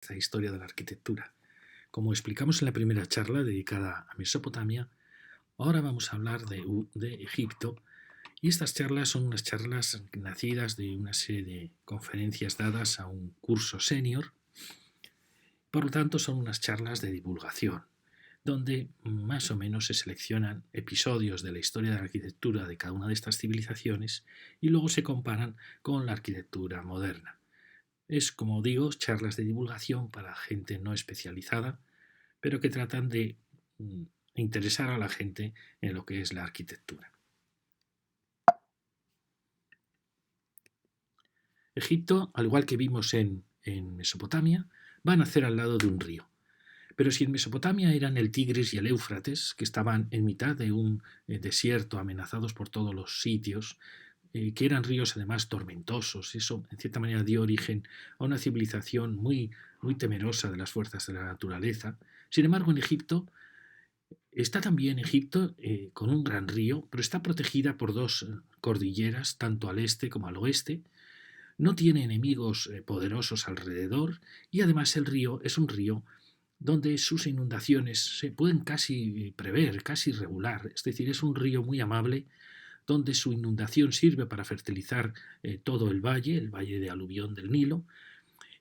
esta historia de la arquitectura. Como explicamos en la primera charla dedicada a Mesopotamia, ahora vamos a hablar de Egipto, y estas charlas son unas charlas nacidas de una serie de conferencias dadas a un curso senior. Por lo tanto, son unas charlas de divulgación, donde más o menos se seleccionan episodios de la historia de la arquitectura de cada una de estas civilizaciones y luego se comparan con la arquitectura moderna. Es, como digo, charlas de divulgación para gente no especializada, pero que tratan de interesar a la gente en lo que es la arquitectura. Egipto, al igual que vimos en Mesopotamia, va a nacer al lado de un río. Pero si en Mesopotamia eran el Tigris y el Éufrates, que estaban en mitad de un desierto amenazados por todos los sitios, que eran ríos además tormentosos, eso en cierta manera dio origen a una civilización muy temerosa de las fuerzas de la naturaleza. Sin embargo, en Egipto está también Egipto con un gran río, pero está protegida por dos cordilleras, tanto al este como al oeste. No tiene enemigos poderosos alrededor y además el río es un río donde sus inundaciones se pueden casi prever, casi regular. Es decir, es un río muy amable donde su inundación sirve para fertilizar todo el valle de aluvión del Nilo,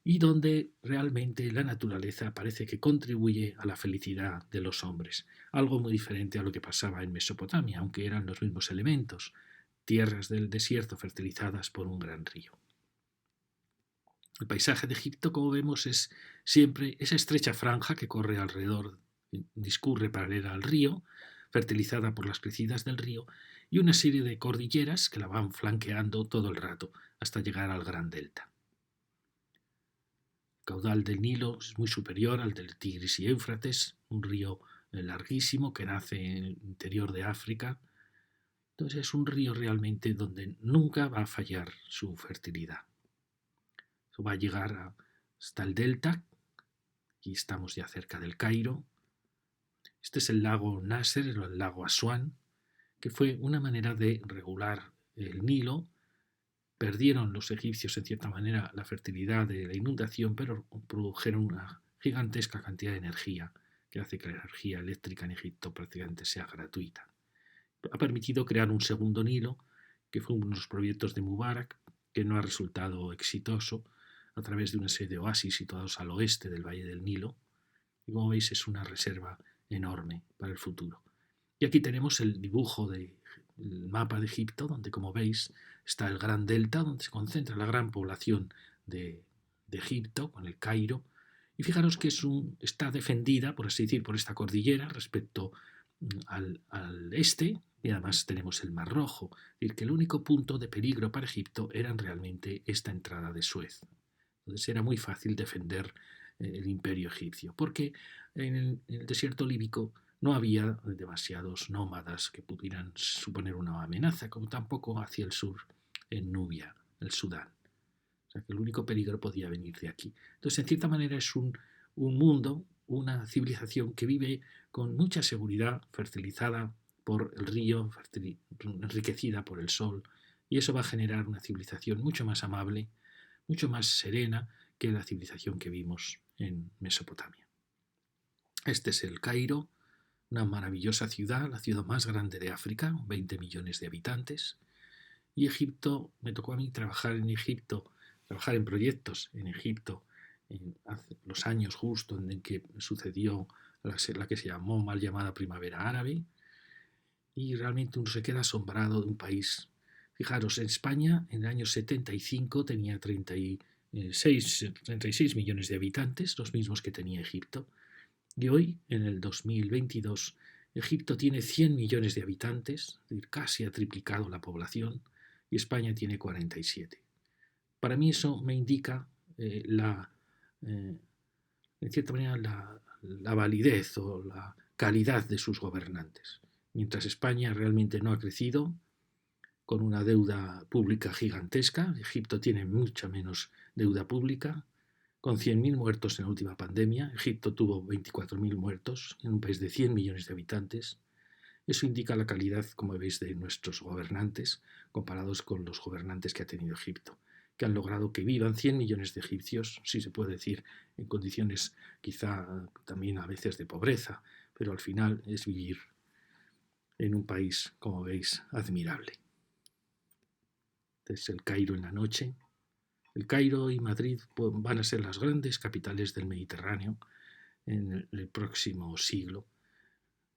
y donde realmente la naturaleza parece que contribuye a la felicidad de los hombres. Algo muy diferente a lo que pasaba en Mesopotamia, aunque eran los mismos elementos, tierras del desierto fertilizadas por un gran río. El paisaje de Egipto, como vemos, es siempre esa estrecha franja que corre alrededor, discurre paralela al río, fertilizada por las crecidas del río, y una serie de cordilleras que la van flanqueando todo el rato hasta llegar al gran delta. El caudal del Nilo es muy superior al del Tigris y Éufrates, un río larguísimo que nace en el interior de África. Entonces es un río realmente donde nunca va a fallar su fertilidad. Eso va a llegar hasta el delta, y estamos ya cerca del Cairo. Este es el lago Nasser, o el lago Asuán, que fue una manera de regular el Nilo. Perdieron los egipcios en cierta manera la fertilidad de la inundación, pero produjeron una gigantesca cantidad de energía que hace que la energía eléctrica en Egipto prácticamente sea gratuita. Ha permitido crear un segundo Nilo, que fue uno de los proyectos de Mubarak, que no ha resultado exitoso, a través de una serie de oasis situados al oeste del Valle del Nilo. Y como veis es una reserva enorme para el futuro. Y aquí tenemos el dibujo del mapa de Egipto, donde, como veis, está el gran delta, donde se concentra la gran población de Egipto, con el Cairo. Y fijaros que está defendida, por así decir, por esta cordillera respecto al este, y además tenemos el Mar Rojo. Es decir, que el único punto de peligro para Egipto era realmente esta entrada de Suez. Entonces era muy fácil defender el imperio egipcio, porque en el desierto líbico no había demasiados nómadas que pudieran suponer una amenaza, como tampoco hacia el sur, en Nubia, el Sudán. O sea que el único peligro podía venir de aquí. Entonces, en cierta manera es un mundo, una civilización que vive con mucha seguridad, fertilizada por el río, enriquecida por el sol, y eso va a generar una civilización mucho más amable, mucho más serena que la civilización que vimos en Mesopotamia. Este es el Cairo, una maravillosa ciudad, la ciudad más grande de África, 20 millones de habitantes. Y Egipto, me tocó a mí trabajar en Egipto, trabajar en proyectos en Egipto, hace los años justo en que sucedió la que se llamó mal llamada Primavera Árabe, y realmente uno se queda asombrado de un país. Fijaros, en España en el año 75 tenía 36 millones de habitantes, los mismos que tenía Egipto. Y hoy, en el 2022, Egipto tiene 100 millones de habitantes, es decir, casi ha triplicado la población, y España tiene 47. Para mí eso me indica en cierta manera, la validez o la calidad de sus gobernantes. Mientras España realmente no ha crecido, con una deuda pública gigantesca, Egipto tiene mucha menos deuda pública, con 100.000 muertos en la última pandemia. Egipto tuvo 24.000 muertos en un país de 100 millones de habitantes. Eso indica la calidad, como veis, de nuestros gobernantes comparados con los gobernantes que ha tenido Egipto. que han logrado que vivan 100 millones de egipcios, sí se puede decir, en condiciones quizá también a veces de pobreza, pero al final es vivir en un país, como veis, admirable. Este es el Cairo en la noche. El Cairo y Madrid van a ser las grandes capitales del Mediterráneo en el próximo siglo.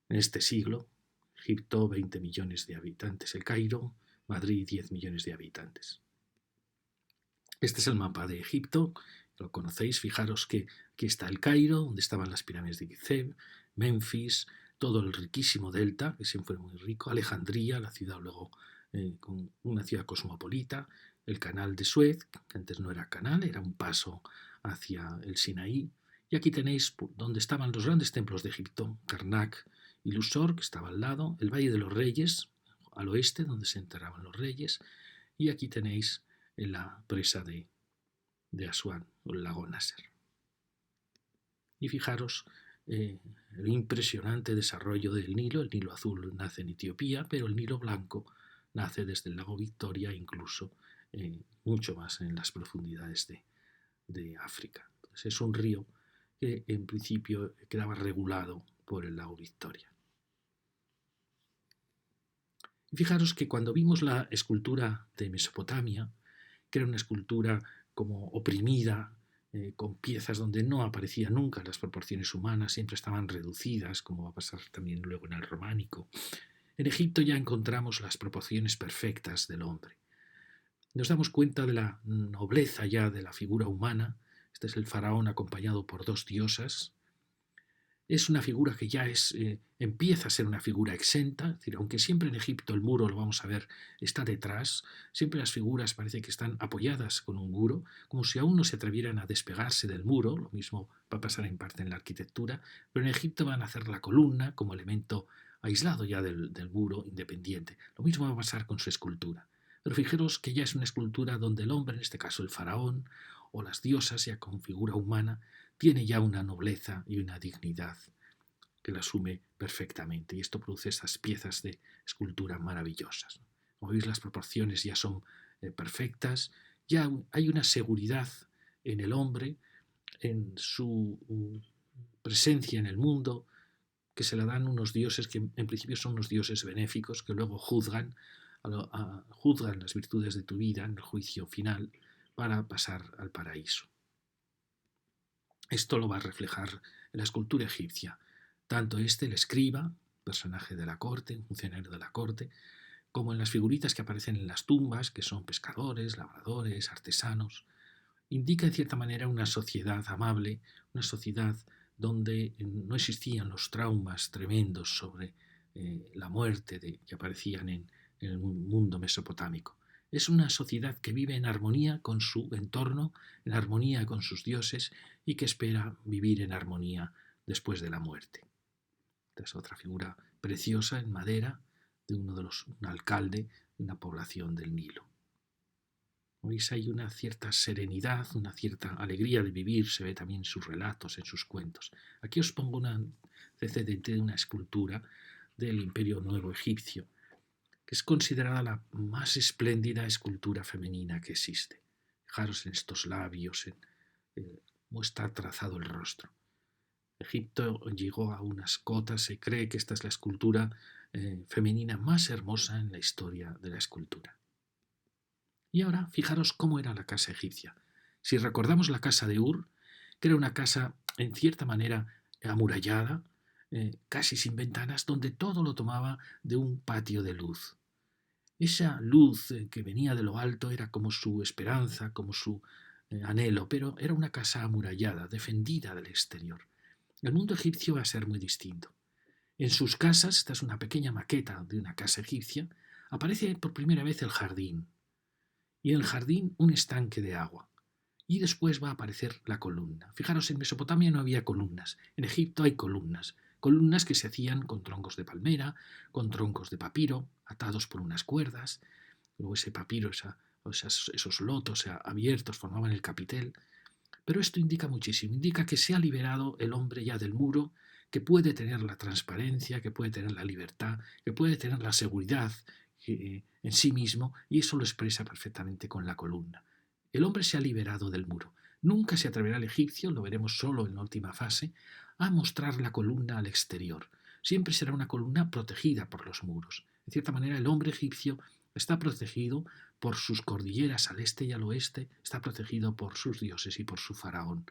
En este siglo, Egipto 20 millones de habitantes, el Cairo, Madrid 10 millones de habitantes. Este es el mapa de Egipto, lo conocéis, fijaros que aquí está el Cairo, donde estaban las pirámides de Gizeh, Memphis, todo el riquísimo delta, que siempre fue muy rico, Alejandría, la ciudad luego con una ciudad cosmopolita, el canal de Suez, que antes no era canal, era un paso hacia el Sinaí, y aquí tenéis donde estaban los grandes templos de Egipto, Karnak y Luxor, que estaba al lado, el Valle de los Reyes, al oeste, donde se enterraban los reyes, y aquí tenéis en la presa de Asuán, o el lago Nasser. Y fijaros el impresionante desarrollo del Nilo. El Nilo azul nace en Etiopía, pero el Nilo blanco nace desde el lago Victoria, incluso mucho más en las profundidades de África. Entonces es un río que en principio quedaba regulado por el lago Victoria. Y fijaros que cuando vimos la escultura de Mesopotamia, que era una escultura como oprimida, con piezas donde no aparecían nunca las proporciones humanas, siempre estaban reducidas, como va a pasar también luego en el románico. En Egipto ya encontramos las proporciones perfectas del hombre. Nos damos cuenta de la nobleza ya de la figura humana. Este es el faraón acompañado por dos diosas. Es una figura que ya empieza a ser una figura exenta, es decir, aunque siempre en Egipto el muro, lo vamos a ver, está detrás, siempre las figuras parece que están apoyadas con un muro, como si aún no se atrevieran a despegarse del muro. Lo mismo va a pasar en parte en la arquitectura, pero en Egipto van a hacer la columna como elemento aislado ya del muro independiente. Lo mismo va a pasar con su escultura. Pero fijaros que ya es una escultura donde el hombre, en este caso el faraón, o las diosas ya con figura humana, tiene ya una nobleza y una dignidad que la asume perfectamente. Y esto produce estas piezas de escultura maravillosas. Como veis, las proporciones ya son perfectas, ya hay una seguridad en el hombre, en su presencia en el mundo, que se la dan unos dioses que en principio son unos dioses benéficos, que luego juzgan las virtudes de tu vida en el juicio final para pasar al paraíso. Esto lo va a reflejar en la escultura egipcia. Tanto el escriba, personaje de la corte, un funcionario de la corte, como en las figuritas que aparecen en las tumbas, que son pescadores, labradores, artesanos, indica en cierta manera una sociedad amable, una sociedad donde no existían los traumas tremendos sobre la muerte que aparecían en el mundo mesopotámico. Es una sociedad que vive en armonía con su entorno, en armonía con sus dioses y que espera vivir en armonía después de la muerte. Esta es otra figura preciosa en madera de un alcalde de una población del Nilo. ¿Veis? Hay una cierta serenidad, una cierta alegría de vivir, se ve también en sus relatos, en sus cuentos. Aquí os pongo un antecedente de una escultura del Imperio Nuevo Egipcio, que es considerada la más espléndida escultura femenina que existe. Fijaros en estos labios, en cómo está trazado el rostro. Egipto llegó a unas cotas, se cree que esta es la escultura femenina más hermosa en la historia de la escultura. Y ahora, fijaros cómo era la casa egipcia. Si recordamos la casa de Ur, que era una casa en cierta manera amurallada, casi sin ventanas, donde todo lo tomaba de un patio de luz. Esa luz que venía de lo alto era como su esperanza, como su anhelo, pero era una casa amurallada, defendida del exterior. El mundo egipcio va a ser muy distinto. En sus casas, esta es una pequeña maqueta de una casa egipcia, aparece por primera vez el jardín. Y en el jardín un estanque de agua. Y después va a aparecer la columna. Fijaros, en Mesopotamia no había columnas. En Egipto hay columnas. Columnas que se hacían con troncos de palmera, con troncos de papiro, atados por unas cuerdas. Luego ese papiro, esos lotos abiertos formaban el capitel. Pero esto indica muchísimo. Indica que se ha liberado el hombre ya del muro, que puede tener la transparencia, que puede tener la libertad, que puede tener la seguridad en sí mismo, y eso lo expresa perfectamente con la columna. el hombre se ha liberado del muro. Nunca se atreverá el egipcio, lo veremos solo en la última fase, a mostrar la columna al exterior. Siempre será una columna protegida por los muros. De cierta manera, el hombre egipcio está protegido por sus cordilleras al este y al oeste, está protegido por sus dioses y por su faraón.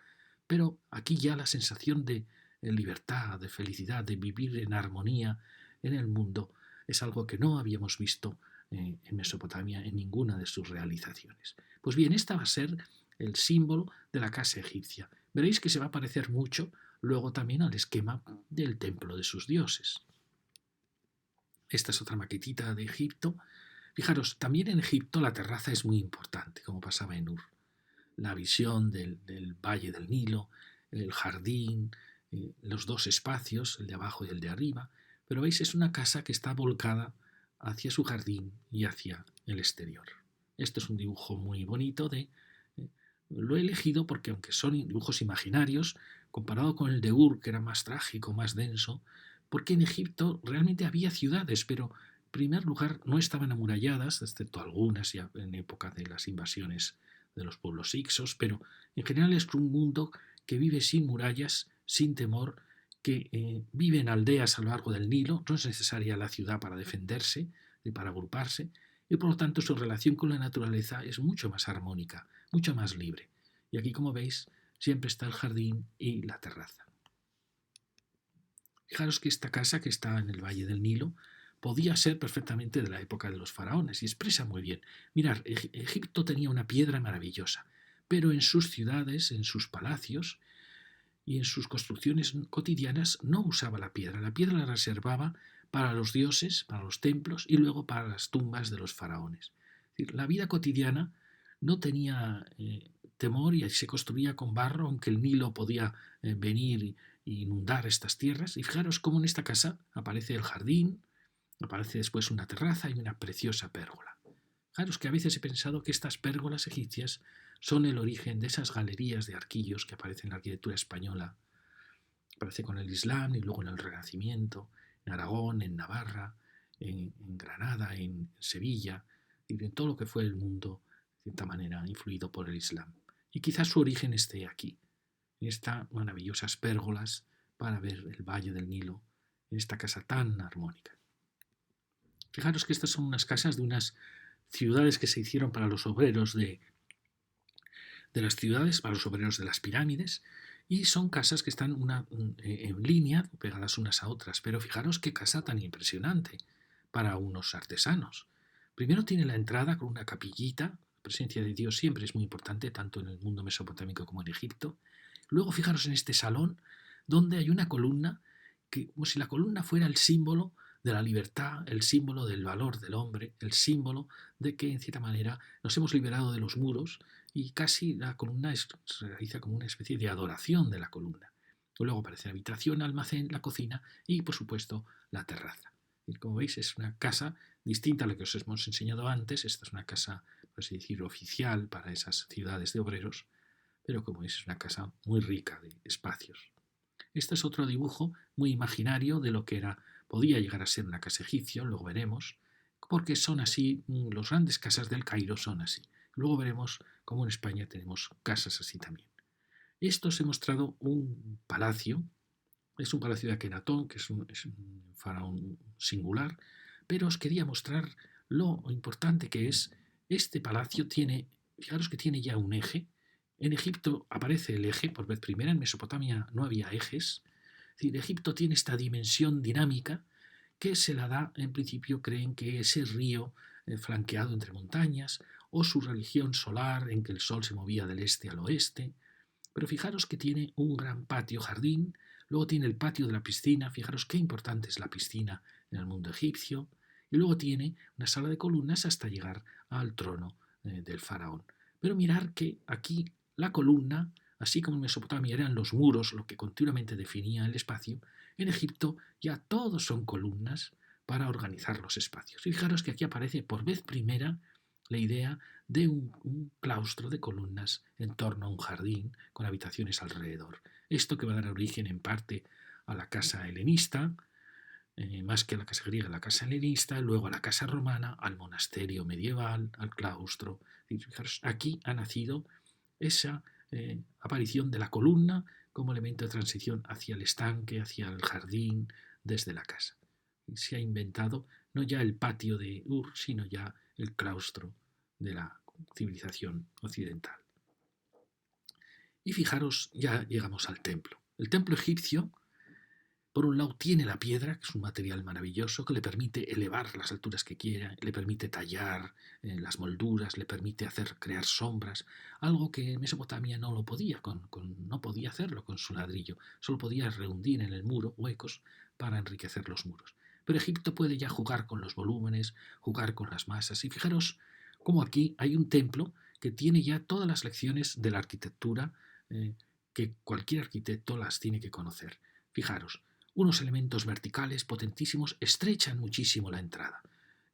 Pero aquí ya la sensación de libertad, de felicidad, de vivir en armonía en el mundo, es algo que no habíamos visto en Mesopotamia en ninguna de sus realizaciones. Pues bien, esta va a ser el símbolo de la casa egipcia. Veréis que se va a parecer mucho luego también al esquema del templo de sus dioses. Esta es otra maquetita de Egipto. Fijaros, también en Egipto la terraza es muy importante, como pasaba en Ur. La visión del valle del Nilo, el jardín, los dos espacios, el de abajo y el de arriba. Pero veis, es una casa que está volcada hacia su jardín y hacia el exterior. Esto es un dibujo muy bonito lo he elegido porque aunque son dibujos imaginarios, comparado con el de Ur, que era más trágico, más denso, porque en Egipto realmente había ciudades, pero en primer lugar no estaban amuralladas, excepto algunas ya en época de las invasiones de los pueblos hicsos, pero en general es un mundo que vive sin murallas, sin temor, que vive en aldeas a lo largo del Nilo, no es necesaria la ciudad para defenderse y para agruparse, y por lo tanto su relación con la naturaleza es mucho más armónica, mucho más libre. Y aquí, como veis, siempre está el jardín y la terraza. Fijaros que esta casa que está en el Valle del Nilo podía ser perfectamente de la época de los faraones y expresa muy bien. Mirad, Egipto tenía una piedra maravillosa, pero en sus ciudades, en sus palacios y en sus construcciones cotidianas no usaba la piedra. La piedra la reservaba para los dioses, para los templos y luego para las tumbas de los faraones. Es decir, la vida cotidiana no tenía temor y se construía con barro, aunque el Nilo podía venir e inundar estas tierras. Y fijaros cómo en esta casa aparece el jardín, aparece después una terraza y una preciosa pérgola. Fijaros que a veces he pensado que estas pérgolas egipcias son el origen de esas galerías de arquillos que aparecen en la arquitectura española. Aparece con el Islam y luego en el Renacimiento, en Aragón, en Navarra, en Granada, en Sevilla, y en todo lo que fue el mundo, de cierta manera, influido por el Islam. Y quizás su origen esté aquí, en estas maravillosas pérgolas para ver el Valle del Nilo, en esta casa tan armónica. Fijaros que estas son unas casas de unas ciudades que se hicieron para los obreros de las ciudades, para los obreros de las pirámides, y son casas que están en línea, pegadas unas a otras. Pero fijaros qué casa tan impresionante para unos artesanos. Primero tiene la entrada con una capillita. La presencia de Dios siempre es muy importante, tanto en el mundo mesopotámico como en Egipto. Luego fijaros en este salón, donde hay una columna, que como si la columna fuera el símbolo de la libertad, el símbolo del valor del hombre, el símbolo de que, en cierta manera, nos hemos liberado de los muros y casi la columna se realiza como una especie de adoración de la columna. Luego aparece la habitación, el almacén, la cocina y, por supuesto, la terraza. Y como veis, es una casa distinta a lo que os hemos enseñado antes. Esta es una casa, por así decirlo, oficial para esas ciudades de obreros, pero como veis es una casa muy rica de espacios. Este es otro dibujo muy imaginario de lo que podía llegar a ser una casa egipcia, luego veremos, porque son así, las grandes casas del Cairo son así. Luego veremos cómo en España tenemos casas así también. Esto os he mostrado un palacio, es un palacio de Akenatón, que es un faraón singular, pero os quería mostrar lo importante que es. Este palacio tiene, fijaros que tiene ya un eje. En Egipto aparece el eje por vez primera, en Mesopotamia no había ejes. Es decir, Egipto tiene esta dimensión dinámica que se la da, en principio creen que ese río flanqueado entre montañas, o su religión solar en que el sol se movía del este al oeste. Pero fijaros que tiene un gran patio jardín, luego tiene el patio de la piscina, fijaros qué importante es la piscina en el mundo egipcio, y luego tiene una sala de columnas hasta llegar al trono del faraón. Pero mirar que aquí la columna, así como en Mesopotamia eran los muros lo que continuamente definía el espacio, en Egipto ya todos son columnas para organizar los espacios. Y fijaros que aquí aparece por vez primera la idea de un claustro de columnas en torno a un jardín con habitaciones alrededor. Esto que va a dar origen en parte a la casa helenista, más que a la casa griega, a la casa helenista, luego a la casa romana, al monasterio medieval, al claustro. Y fijaros, aquí ha nacido esa aparición de la columna como elemento de transición hacia el estanque, hacia el jardín, desde la casa. Y se ha inventado no ya el patio de Ur, sino ya el claustro de la civilización occidental. Y fijaros, ya llegamos al templo. El templo egipcio, por un lado, tiene la piedra, que es un material maravilloso que le permite elevar las alturas que quiera, le permite tallar las molduras, le permite crear sombras, algo que Mesopotamia no lo podía, no podía hacerlo con su ladrillo, solo podía rehundir en el muro huecos para enriquecer los muros. Pero Egipto puede ya jugar con los volúmenes, jugar con las masas, y fijaros cómo aquí hay un templo que tiene ya todas las lecciones de la arquitectura que cualquier arquitecto las tiene que conocer. Fijaros, unos elementos verticales potentísimos estrechan muchísimo la entrada.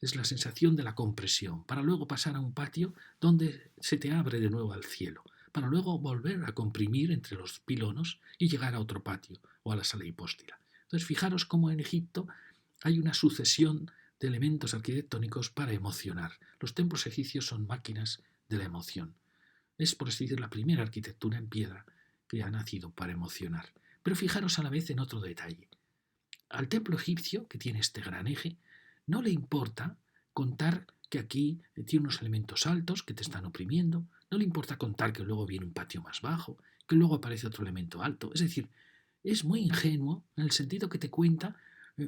Es la sensación de la compresión, para luego pasar a un patio donde se te abre de nuevo al cielo, para luego volver a comprimir entre los pilonos y llegar a otro patio o a la sala hipóstila. Entonces, fijaros cómo en Egipto hay una sucesión de elementos arquitectónicos para emocionar. Los templos egipcios son máquinas de la emoción. Es, por así decir, la primera arquitectura en piedra que ha nacido para emocionar. Pero fijaros a la vez en otro detalle. Al templo egipcio, que tiene este gran eje, no le importa contar que aquí tiene unos elementos altos que te están oprimiendo, no le importa contar que luego viene un patio más bajo, que luego aparece otro elemento alto. Es decir, es muy ingenuo en el sentido que te cuenta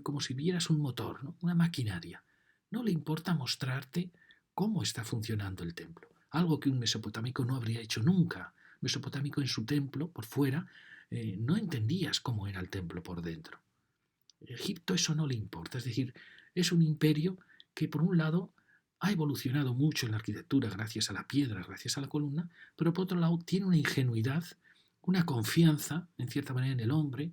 como si vieras un motor, ¿no? Una maquinaria. No le importa mostrarte cómo está funcionando el templo, algo que un mesopotámico no habría hecho nunca. Mesopotámico en su templo, por fuera, no entendías cómo era el templo por dentro. Egipto eso no le importa, es decir, es un imperio que por un lado ha evolucionado mucho en la arquitectura gracias a la piedra, gracias a la columna, pero por otro lado tiene una ingenuidad, una confianza, en cierta manera, en el hombre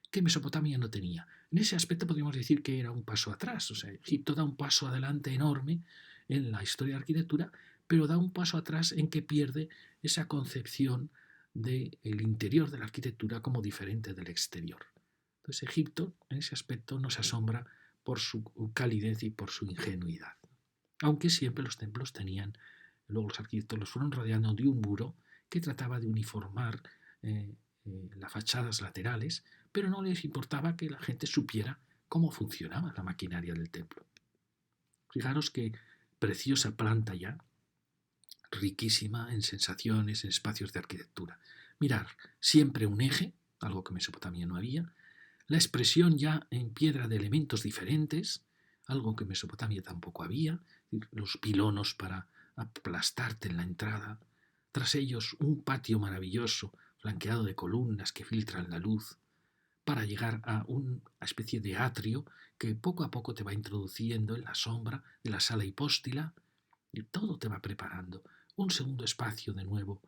que Mesopotamia no tenía. En ese aspecto podríamos decir que era un paso atrás, o sea, Egipto da un paso adelante enorme en la historia de la arquitectura, pero da un paso atrás en que pierde esa concepción del interior de la arquitectura como diferente del exterior. Entonces Egipto en ese aspecto nos asombra por su calidez y por su ingenuidad. Aunque siempre los templos tenían, luego los arquitectos los fueron rodeando de un muro que trataba de uniformar las fachadas laterales, pero no les importaba que la gente supiera cómo funcionaba la maquinaria del templo. Fijaros qué preciosa planta ya, riquísima en sensaciones, en espacios de arquitectura. Mirar, siempre un eje, algo que en Mesopotamia no había, la expresión ya en piedra de elementos diferentes, algo que en Mesopotamia tampoco había, los pilonos para aplastarte en la entrada, tras ellos un patio maravilloso flanqueado de columnas que filtran la luz, para llegar a una especie de atrio que poco a poco te va introduciendo en la sombra de la sala hipóstila y todo te va preparando. Un segundo espacio de nuevo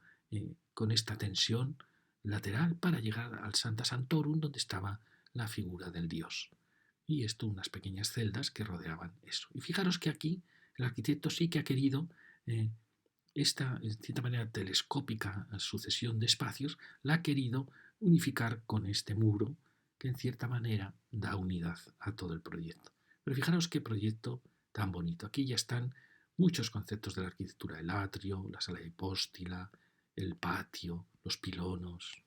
con esta tensión lateral para llegar al Santa Santorum donde estaba la figura del dios. Y esto unas pequeñas celdas que rodeaban eso. Y fijaros que aquí el arquitecto sí que ha querido esta, en cierta manera, telescópica sucesión de espacios, la ha querido unificar con este muro que en cierta manera da unidad a todo el proyecto. Pero fijaros qué proyecto tan bonito. Aquí ya están muchos conceptos de la arquitectura, el atrio, la sala de hipóstila, el patio, los pilonos.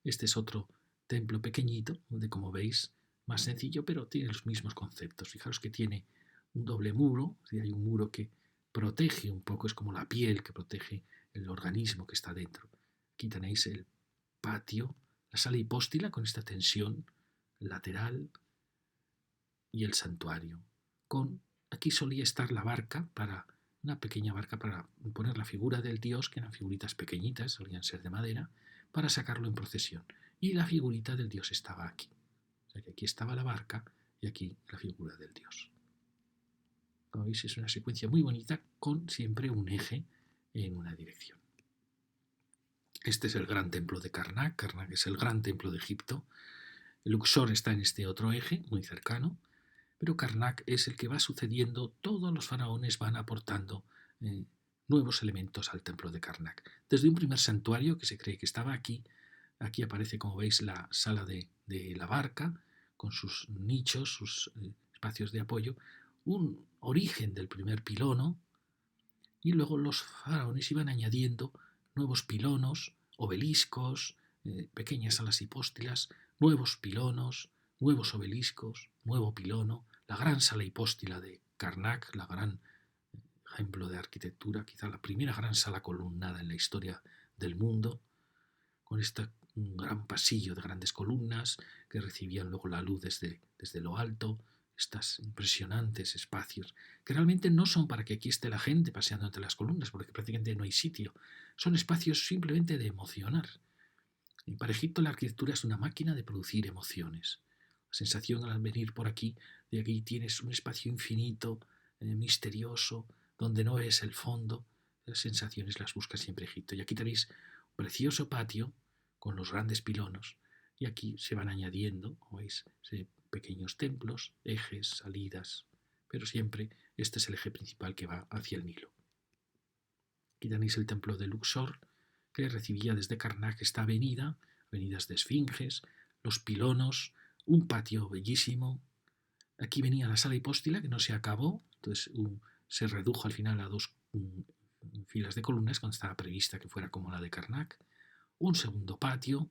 Este es otro templo pequeñito, donde como veis, más sencillo, pero tiene los mismos conceptos. Fijaros que tiene un doble muro, hay un muro que protege un poco, es como la piel que protege el organismo que está dentro. Aquí tenéis el patio, la sala hipóstila con esta tensión lateral y el santuario. Aquí solía estar la barca, una pequeña barca para poner la figura del dios, que eran figuritas pequeñitas, solían ser de madera, para sacarlo en procesión. Y la figurita del dios estaba aquí. O sea que aquí estaba la barca y aquí la figura del dios. Como veis, es una secuencia muy bonita con siempre un eje en una dirección. Este es el gran templo de Karnak. Karnak es el gran templo de Egipto. Luxor está en este otro eje, muy cercano, pero Karnak es el que va sucediendo. Todos los faraones van aportando nuevos elementos al templo de Karnak. Desde un primer santuario que se cree que estaba aquí, aquí aparece, como veis, la sala de la barca, con sus nichos, sus espacios de apoyo, un origen del primer pilono, y luego los faraones iban añadiendo nuevos pilonos, obeliscos, pequeñas salas hipóstilas, nuevos pilonos, nuevos obeliscos, nuevo pilono, la gran sala hipóstila de Karnak, la gran ejemplo de arquitectura, quizá la primera gran sala columnada en la historia del mundo, con un gran pasillo de grandes columnas que recibían luego la luz desde lo alto, estos impresionantes espacios, que realmente no son para que aquí esté la gente paseando entre las columnas, porque prácticamente no hay sitio, son espacios simplemente de emocionar. Y para Egipto la arquitectura es una máquina de producir emociones. La sensación al venir por aquí, de aquí tienes un espacio infinito, misterioso, donde no es el fondo, las sensaciones las busca siempre Egipto. Y aquí tenéis un precioso patio con los grandes pilonos, y aquí se van añadiendo, como veis, pequeños templos, ejes, salidas, pero siempre este es el eje principal que va hacia el Nilo. Aquí tenéis el templo de Luxor, que recibía desde Karnak esta avenida, avenidas de esfinges, los pilonos, un patio bellísimo. Aquí venía la sala hipóstila, que no se acabó, entonces se redujo al final a dos filas de columnas, cuando estaba prevista que fuera como la de Karnak. Un segundo patio,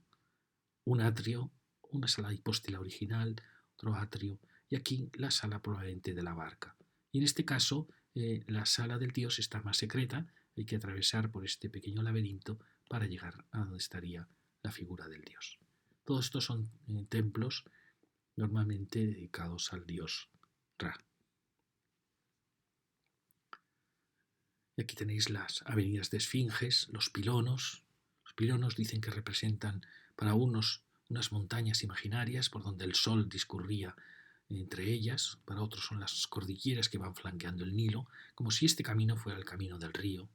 un atrio, una sala hipóstila original, otro atrio, y aquí la sala probablemente de la barca. Y en este caso, la sala del dios está más secreta, hay que atravesar por este pequeño laberinto para llegar a donde estaría la figura del dios. Todos estos son templos normalmente dedicados al dios Ra. Y aquí tenéis las avenidas de esfinges, los pilonos. Los pilonos dicen que representan para unos unas montañas imaginarias por donde el sol discurría entre ellas, para otros son las cordilleras que van flanqueando el Nilo, como si este camino fuera el camino del río.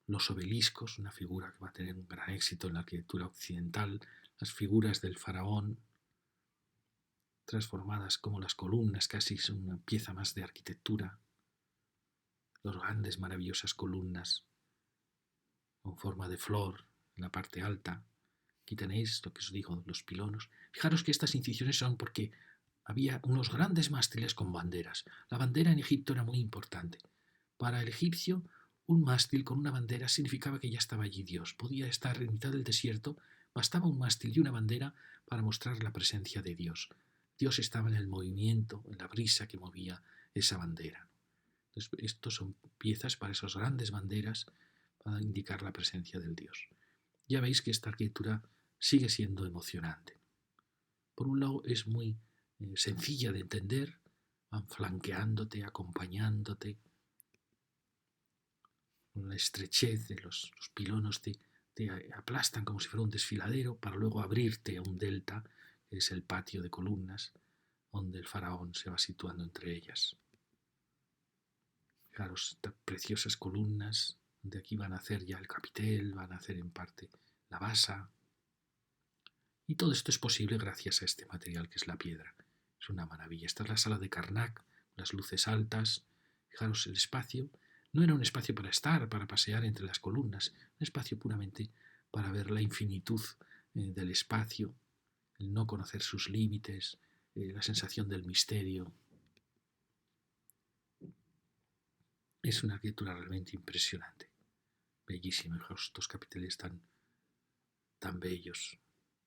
Los obeliscos, una figura que va a tener un gran éxito en la arquitectura occidental, las figuras del faraón, transformadas como las columnas, casi son una pieza más de arquitectura, las grandes maravillosas columnas con forma de flor en la parte alta. Aquí tenéis lo que os digo, los pilonos. Fijaros que estas incisiones son porque había unos grandes mástiles con banderas. La bandera en Egipto era muy importante. Para el egipcio, un mástil con una bandera significaba que ya estaba allí Dios. Podía estar en mitad del desierto, bastaba un mástil y una bandera para mostrar la presencia de Dios. Dios estaba en el movimiento, en la brisa que movía esa bandera. Entonces, estos son piezas para esas grandes banderas para indicar la presencia del Dios. Ya veis que esta arquitectura sigue siendo emocionante. Por un lado es muy sencilla de entender, van flanqueándote, acompañándote, con la estrechez de los pilonos te aplastan como si fuera un desfiladero para luego abrirte a un delta, que es el patio de columnas, donde el faraón se va situando entre ellas. Fijaros, estas preciosas columnas, de aquí van a hacer ya el capitel, van a hacer en parte la basa. Y todo esto es posible gracias a este material que es la piedra. Es una maravilla. Esta es la sala de Karnak, las luces altas. Fijaros, el espacio no era un espacio para estar, para pasear entre las columnas, un espacio puramente para ver la infinitud del espacio, el no conocer sus límites, la sensación del misterio. Es una arquitectura realmente impresionante, bellísima. Fijaros, estos capiteles tan bellos.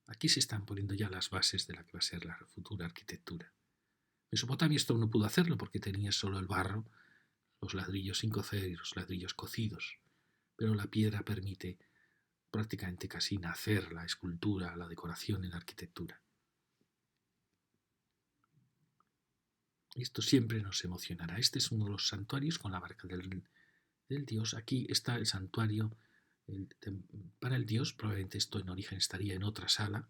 Aquí se están poniendo ya las bases de la que va a ser la futura arquitectura. Mesopotamia esto no pudo hacerlo porque tenía solo el barro, los ladrillos sin cocer y los ladrillos cocidos, pero la piedra permite prácticamente casi nacer la escultura, la decoración en la arquitectura. Esto siempre nos emocionará. Este es uno de los santuarios con la barca del dios. Aquí está el santuario para el dios. Probablemente esto en origen estaría en otra sala,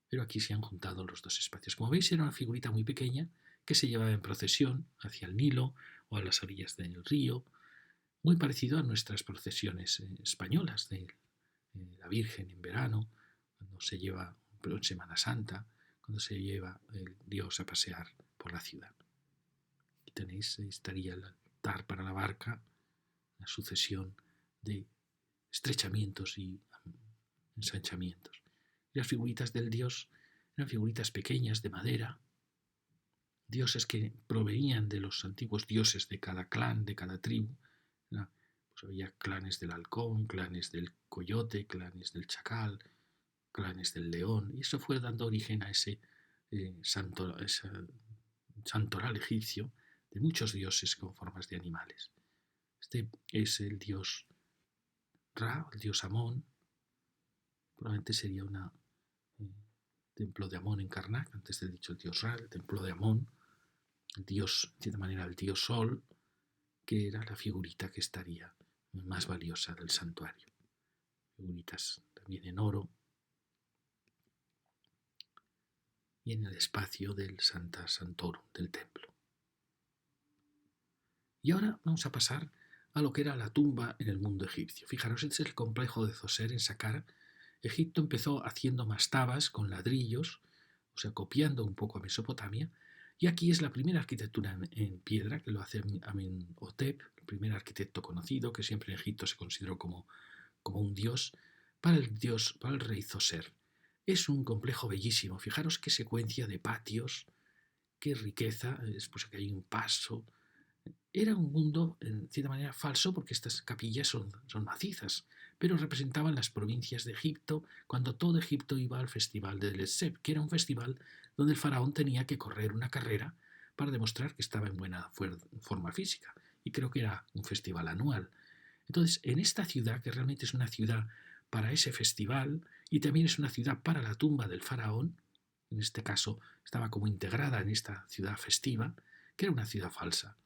pero aquí se han juntado los dos espacios. Como veis, era una figurita muy pequeña que se llevaba en procesión hacia el Nilo o a las orillas del río, muy parecido a nuestras procesiones españolas de la Virgen en verano, cuando se lleva en Semana Santa, cuando se lleva el Dios a pasear por la ciudad. Aquí tenéis, estaría el altar para la barca, la sucesión de estrechamientos y ensanchamientos. Y las figuritas del dios eran figuritas pequeñas de madera, dioses que provenían de los antiguos dioses de cada clan, de cada tribu. Pues había clanes del halcón, clanes del coyote, clanes del chacal, clanes del león, y eso fue dando origen a ese santoral egipcio de muchos dioses con formas de animales. Este es el dios Ra, el dios Amón, probablemente sería un templo de Amón en Karnak, antes del dicho el dios Ra, el templo de Amón, el dios, de cierta manera, el dios Sol, que era la figurita que estaría más valiosa del santuario. Figuritas también en oro y en el espacio del Santa Santorum, del templo. Y ahora vamos a pasar a lo que era la tumba en el mundo egipcio. Fijaros, este es el complejo de Zoser en Saqqara. Egipto empezó haciendo mastabas con ladrillos, o sea, copiando un poco a Mesopotamia, y aquí es la primera arquitectura en piedra, que lo hace Amenhotep, el primer arquitecto conocido, que siempre en Egipto se consideró como un dios, para el rey Zoser. Es un complejo bellísimo. Fijaros qué secuencia de patios, qué riqueza, después que hay un paso. Era un mundo, en cierta manera, falso, porque estas capillas son macizas, pero representaban las provincias de Egipto cuando todo Egipto iba al festival de Letsep, que era un festival donde el faraón tenía que correr una carrera para demostrar que estaba en buena forma física. Y creo que era un festival anual. Entonces, en esta ciudad, que realmente es una ciudad para ese festival y también es una ciudad para la tumba del faraón, en este caso estaba como integrada en esta ciudad festiva, que era una ciudad falsa.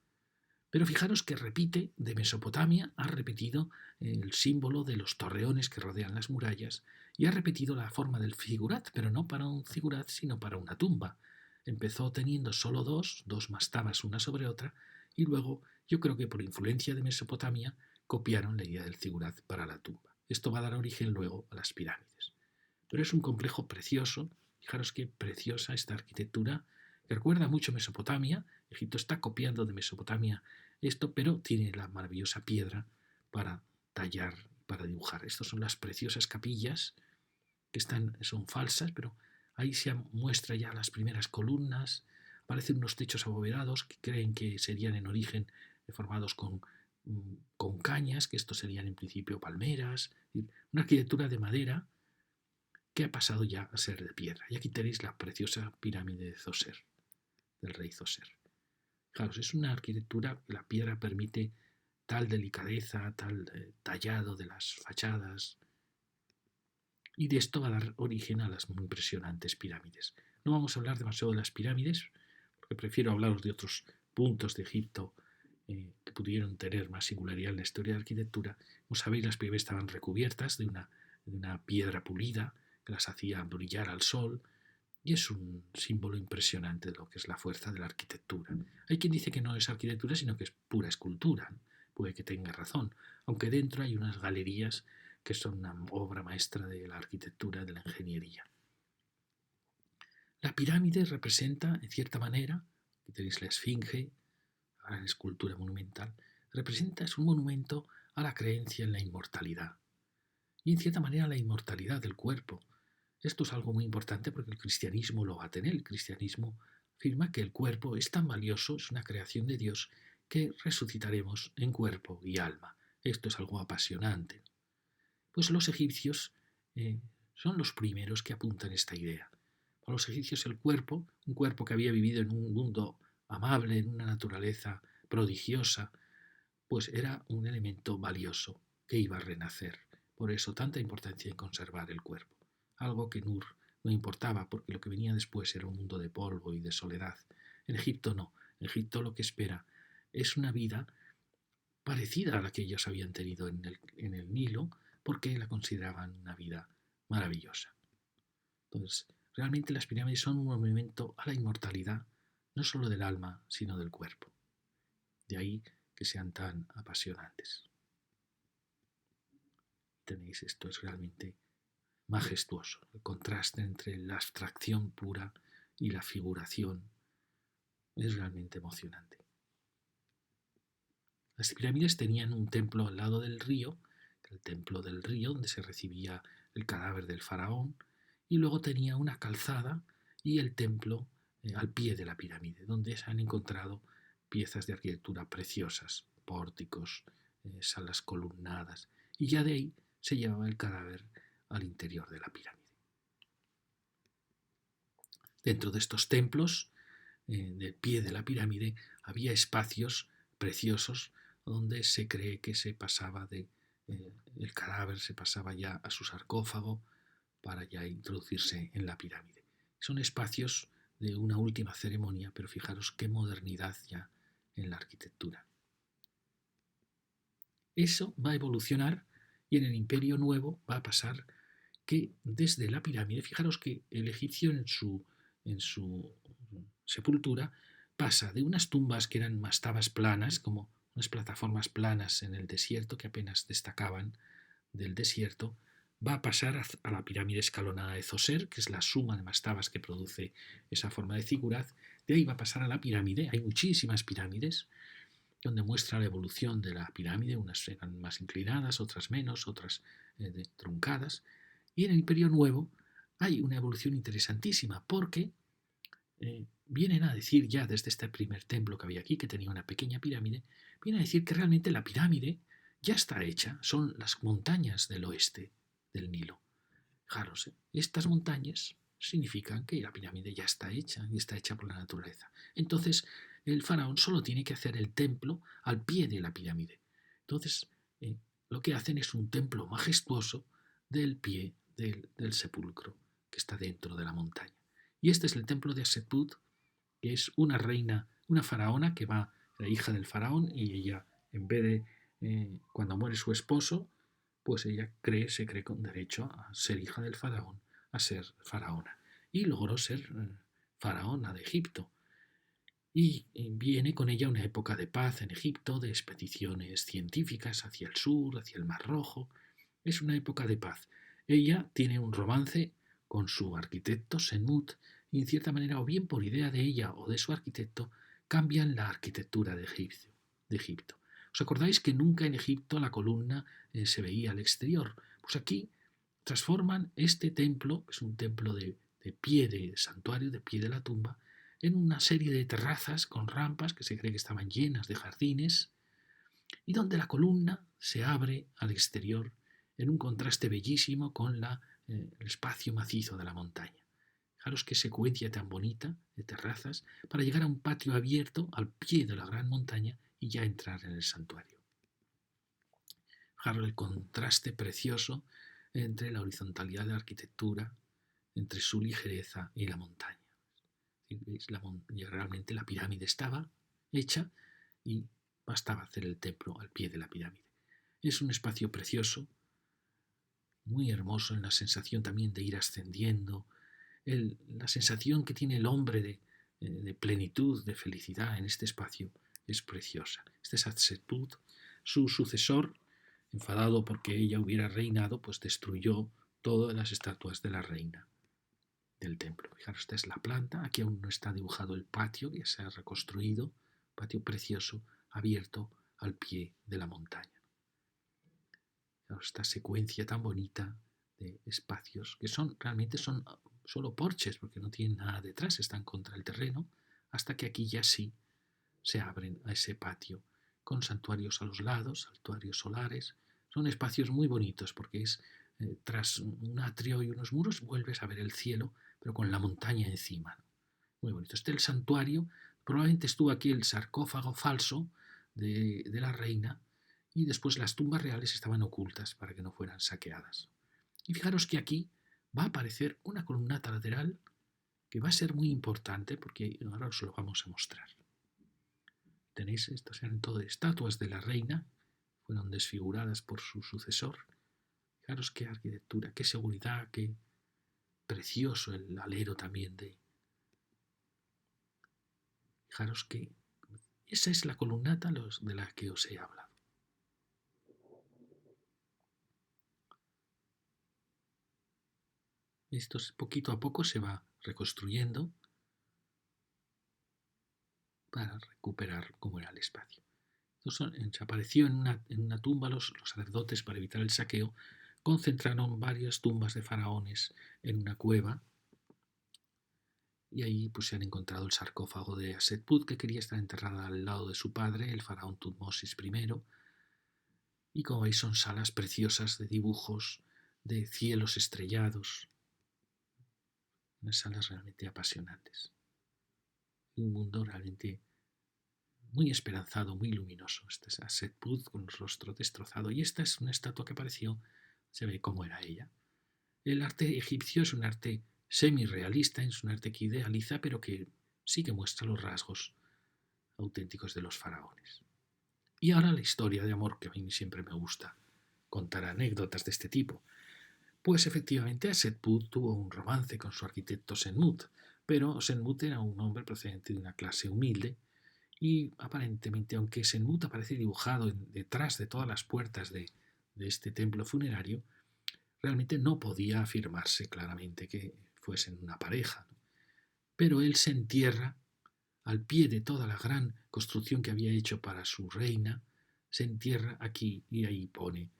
Pero fijaros que repite, de Mesopotamia, ha repetido el símbolo de los torreones que rodean las murallas y ha repetido la forma del figurat, pero no para un figurat, sino para una tumba. Empezó teniendo solo dos mastabas una sobre otra, y luego, yo creo que por influencia de Mesopotamia, copiaron la idea del figurat para la tumba. Esto va a dar origen luego a las pirámides. Pero es un complejo precioso. Fijaros qué preciosa esta arquitectura, que recuerda mucho a Mesopotamia. Egipto está copiando de Mesopotamia esto, pero tiene la maravillosa piedra para tallar, para dibujar. Estas son las preciosas capillas que son falsas, pero ahí se muestra ya las primeras columnas. Aparecen unos techos abovedados que creen que serían en origen formados con cañas, que estos serían en principio palmeras. Una arquitectura de madera que ha pasado ya a ser de piedra. Y aquí tenéis la preciosa pirámide de Zoser, del rey Zoser. Fijaros, es una arquitectura que la piedra permite tal delicadeza, tal tallado de las fachadas, y de esto va a dar origen a las muy impresionantes pirámides. No vamos a hablar demasiado de las pirámides, porque prefiero hablaros de otros puntos de Egipto que pudieron tener más singularidad en la historia de la arquitectura. Como sabéis, las pirámides estaban recubiertas de una piedra pulida que las hacía brillar al sol, y es un símbolo impresionante de lo que es la fuerza de la arquitectura. Hay quien dice que no es arquitectura, sino que es pura escultura. Puede que tenga razón, aunque dentro hay unas galerías que son una obra maestra de la arquitectura, de la ingeniería. La pirámide representa, en cierta manera, aquí tenéis la esfinge, la gran escultura monumental, es un monumento a la creencia en la inmortalidad. Y en cierta manera la inmortalidad del cuerpo. Esto es algo muy importante porque el cristianismo lo va a tener. El cristianismo afirma que el cuerpo es tan valioso, es una creación de Dios, que resucitaremos en cuerpo y alma. Esto es algo apasionante. Pues los egipcios son los primeros que apuntan esta idea. Para los egipcios el cuerpo, un cuerpo que había vivido en un mundo amable, en una naturaleza prodigiosa, pues era un elemento valioso que iba a renacer. Por eso tanta importancia en conservar el cuerpo. Algo que Nur no importaba, porque lo que venía después era un mundo de polvo y de soledad. En Egipto no. En Egipto lo que espera es una vida parecida a la que ellos habían tenido en el Nilo, porque la consideraban una vida maravillosa. Entonces, realmente las pirámides son un monumento a la inmortalidad, no solo del alma, sino del cuerpo. De ahí que sean tan apasionantes. Tenéis, esto es realmente majestuoso, el contraste entre la abstracción pura y la figuración es realmente emocionante. Las pirámides tenían un templo al lado del río, el templo del río, donde se recibía el cadáver del faraón, y luego tenía una calzada y el templo al pie de la pirámide, donde se han encontrado piezas de arquitectura preciosas, pórticos, salas columnadas, y ya de ahí se llevaba el cadáver al interior de la pirámide. Dentro de estos templos, del pie de la pirámide, había espacios preciosos donde se cree que se pasaba el cadáver se pasaba ya a su sarcófago para ya introducirse en la pirámide. Son espacios de una última ceremonia, pero fijaros qué modernidad ya en la arquitectura. Eso va a evolucionar y en el Imperio Nuevo va a pasar que desde la pirámide, fijaros que el egipcio en su sepultura pasa de unas tumbas que eran mastabas planas, como unas plataformas planas en el desierto que apenas destacaban del desierto, va a pasar a la pirámide escalonada de Zoser, que es la suma de mastabas que produce esa forma de zigurat. De ahí va a pasar a la pirámide. Hay muchísimas pirámides donde muestra la evolución de la pirámide. Unas eran más inclinadas, otras menos, otras truncadas. Y en el Imperio Nuevo hay una evolución interesantísima porque vienen a decir ya desde este primer templo que había aquí, que tenía una pequeña pirámide, vienen a decir que realmente la pirámide ya está hecha, son las montañas del oeste del Nilo. Fijaros, estas montañas significan que la pirámide ya está hecha y está hecha por la naturaleza. Entonces, el faraón solo tiene que hacer el templo al pie de la pirámide. Entonces, lo que hacen es un templo majestuoso del pie del sepulcro que está dentro de la montaña. Y este es el templo de Setput, que es una reina, una faraona que va, la hija del faraón, y ella, en vez de, cuando muere su esposo, pues ella se cree con derecho a ser hija del faraón, a ser faraona. Y logró ser faraona de Egipto. Y viene con ella una época de paz en Egipto, de expediciones científicas hacia el sur, hacia el Mar Rojo. Es una época de paz. Ella tiene un romance con su arquitecto Senmut y en cierta manera, o bien por idea de ella o de su arquitecto, cambian la arquitectura de Egipto. ¿Os acordáis que nunca en Egipto la columna se veía al exterior? Pues aquí transforman este templo, que es un templo de pie de santuario, de pie de la tumba, en una serie de terrazas con rampas que se cree que estaban llenas de jardines y donde la columna se abre al exterior en un contraste bellísimo con el espacio macizo de la montaña. Fijaros qué secuencia tan bonita de terrazas para llegar a un patio abierto al pie de la gran montaña y ya entrar en el santuario. Fijaros el contraste precioso entre la horizontalidad de la arquitectura, entre su ligereza y la montaña. Realmente la pirámide estaba hecha y bastaba hacer el templo al pie de la pirámide. Es un espacio precioso, muy hermoso en la sensación también de ir ascendiendo, la sensación que tiene el hombre de plenitud, de felicidad en este espacio es preciosa. Este es Hatshepsut, su sucesor, enfadado porque ella hubiera reinado, pues destruyó todas las estatuas de la reina del templo. Fijaros, esta es la planta, aquí aún no está dibujado el patio, ya se ha reconstruido, patio precioso, abierto al pie de la montaña. Fijaros, esta secuencia tan bonita de espacios que realmente son solo porches, porque no tienen nada detrás, están contra el terreno, hasta que aquí ya sí se abren a ese patio, con santuarios a los lados, santuarios solares. Son espacios muy bonitos, porque tras un atrio y unos muros vuelves a ver el cielo, pero con la montaña encima. Muy bonito. Este es el santuario, probablemente estuvo aquí el sarcófago falso de la reina, y después las tumbas reales estaban ocultas para que no fueran saqueadas. Y fijaros que aquí va a aparecer una columnata lateral que va a ser muy importante porque ahora os lo vamos a mostrar. Tenéis, estas eran todo estatuas de la reina, fueron desfiguradas por su sucesor. Fijaros qué arquitectura, qué seguridad, qué precioso el alero también de... Fijaros que esa es la columnata de la que os he hablado. Esto poquito a poco se va reconstruyendo para recuperar cómo era el espacio. Se apareció en una tumba los sacerdotes para evitar el saqueo concentraron varias tumbas de faraones en una cueva y ahí pues, se han encontrado el sarcófago de Asetput, que quería estar enterrada al lado de su padre, el faraón Tutmosis I. Y como veis son salas preciosas de dibujos, de cielos estrellados, unas salas realmente apasionantes. Y un mundo realmente muy esperanzado, muy luminoso. Este es Asetput con el rostro destrozado. Y esta es una estatua que apareció, se ve cómo era ella. El arte egipcio es un arte semi-realista, es un arte que idealiza, pero que sí que muestra los rasgos auténticos de los faraones. Y ahora la historia de amor, que a mí siempre me gusta contar anécdotas de este tipo. Pues efectivamente Asetput tuvo un romance con su arquitecto Senmut, pero Senmut era un hombre procedente de una clase humilde y aparentemente, aunque Senmut aparece dibujado detrás de todas las puertas de este templo funerario, realmente no podía afirmarse claramente que fuesen una pareja. Pero él se entierra al pie de toda la gran construcción que había hecho para su reina, se entierra aquí y ahí pone